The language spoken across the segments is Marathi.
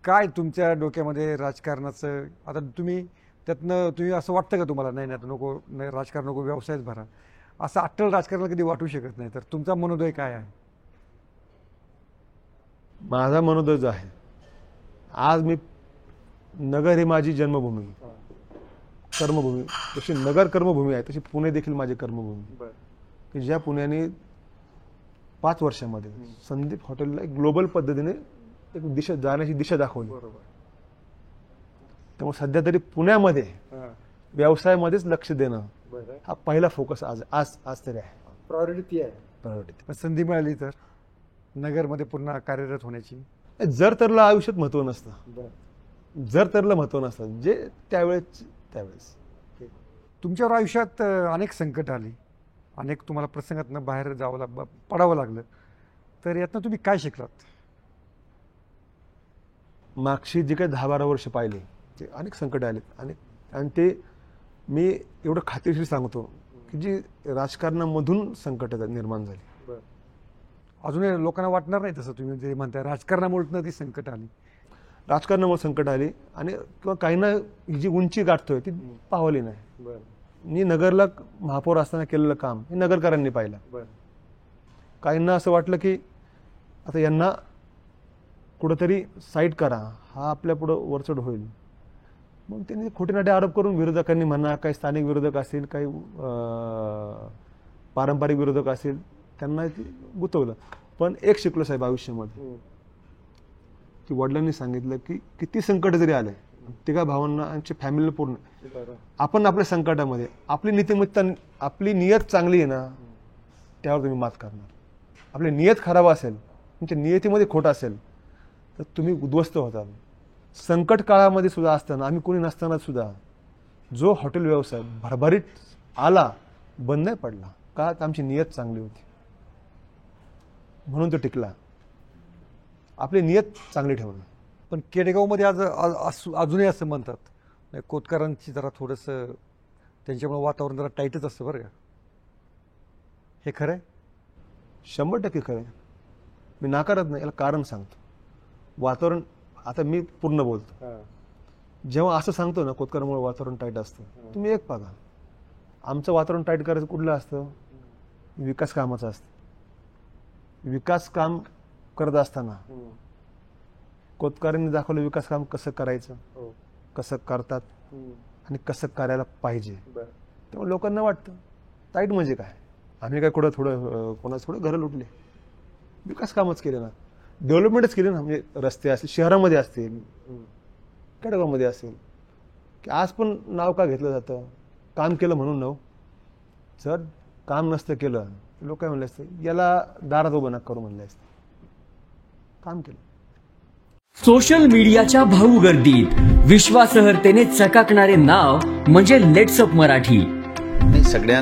काय तुमच्या डोक्यामध्ये राजकारणाचं आता तुम्ही असं वाटतं का तुम्हाला नाही नाही नको नाही राजकारण नको व्यवसायच भरा असं अट्टल राजकारण कधी वाटू शकत नाही तर तुमचा मनोदय काय आहे? माझा मनोदय जो आहे आज मी नगर ही माझी जन्मभूमी कर्मभूमी जशी नगर कर्मभूमी आहे तशी पुणे देखील माझी कर्मभूमी की ज्या पुण्याने 5 वर्षामध्ये संदीप हॉटेलला एक ग्लोबल पद्धतीने एक दिशा जाण्याची दिशा दाखवली. त्यामुळे सध्या तरी पुण्यामध्ये व्यवसायामध्येच लक्ष देणं हा पहिला फोकस आज आज आज तरी आहे. प्रायोरिटी संधी मिळाली तर नगरमध्ये पुन्हा कार्यरत होण्याची जर तरला आयुष्यात महत्व नसतं. जर तरला महत्व नसतं जे त्यावेळेस तुमच्यावर आयुष्यात अनेक संकट आली अनेक तुम्हाला प्रसंगातनं बाहेर पडावं लागलं तर यातनं तुम्ही काय शिकलात? मागची जी काही 10-12 वर्ष पाहिले ते अनेक संकट आले आणि ते मी एवढं खात्रीशीर सांगतो की जी राजकारणामधून संकट निर्माण झाली. अजूनही लोकांना वाटणार नाही तसं तुम्ही जे म्हणताय राजकारणामुळे ती संकट आली. राजकारणामुळे संकट आली आणि किंवा काहींना ही जी उंची गाठतोय ती पावली नाही. मी नगरला महापौर असताना केलेलं काम हे नगरकरांनी पाहिलं. काहींना असं वाटलं की आता यांना कुठंतरी साईड करा हा आपल्या पुढं वरचढ होईल मग त्यांनी खोटेनाटे आरोप करून विरोधकांनी म्हणा काही स्थानिक विरोधक असतील काही पारंपरिक विरोधक असतील त्यांना गुंतवलं. पण एक शिकलो साहेब आयुष्यामध्ये की वडिलांनी सांगितलं की किती संकट जरी आले तिघा भावांना आमच्या फॅमिलीला पूर्ण आपण आपल्या संकटामध्ये आपली नियत चांगली आहे ना त्यावर तुम्ही मात करणार. आपली नियत खराब असेल तुमच्या नियतीमध्ये खोट असेल तर तुम्ही उद्ध्वस्त होता. संकट काळामध्ये सुद्धा असताना आम्ही कोणी नसताना सुद्धा जो हॉटेल व्यवसाय भरभरीत आला बंद नाही पडला का तर आमची नियत चांगली होती म्हणून तो टिकला. आपली नियत चांगली ठेवणं. पण केडगावमध्ये अजूनही असं म्हणतात कोतकरांची जरा थोडंसं त्यांच्यामुळे वातावरण जरा टाईटच असतं बरं का. हे खरं आहे? 100% खरं आहे. मी नाकारत नाही. याला कारण सांगतो. वातावरण आता मी पूर्ण बोलतो. जेव्हा असं सांगतो ना कोतकरांमुळे वातावरण टाईट असतं तुम्ही एक बघा आमचं वातावरण टाईट करायचं कुठलं असतं विकास कामाचं असतं. विकास काम करत असताना कोतकरांनी दाखवलं विकास काम कसं करायचं कसं करतात आणि कसं करायला पाहिजे. तेव्हा लोकांना वाटतं टाईट म्हणजे काय आम्ही काय कोणाचं थोडं घरं लुटले विकास कामच केले ना डेव्हलपमेंटच केली ना म्हणजे रस्ते असतील शहरामध्ये असतील केडगावमध्ये असेल की आज पण नाव का घेतलं जातं काम केलं म्हणून नाव. जर काम नसतं केलं लोक काय म्हणले असते याला दारात उभं नका करू म्हणले असते. काम केलं. सोशल मीडियाच्या भाऊ गर्दीत विश्वासार्हतेने चकाकणारे नाव म्हणजे लेट्सअप मराठी. सगळ्या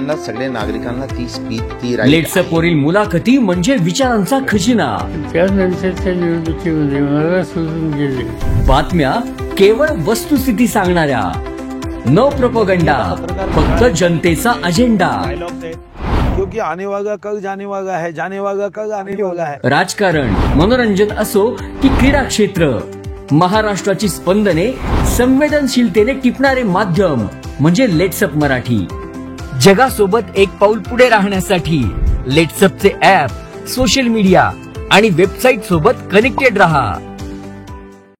नागरिकांना ती स्पीच ती लेट्सअप वरील मुलाखती म्हणजे विचारांचा खजिना. त्यानंतरच्या निवडणुकीमध्ये मला सोडून गेले. बातम्या केवळ वस्तुस्थिती सांगणाऱ्या न प्रोपगंडा फक्त जनतेचा अजेंडा. क्योंकि आने वाला कल जाने वाला है जाने वाला कल आने वाला है. राजकारण मनोरंजन असो की क्रीडा क्षेत्र महाराष्ट्राची स्पंदने संवेदनशीलतेने टिपणारे माध्यम म्हणजे लेट्सअप मराठी. जगासोबत एक पाऊल पुढे राहण्यासाठी लेट्सअपचे ऍप सोशल मीडिया आणि वेबसाईट सोबत कनेक्टेड रहा.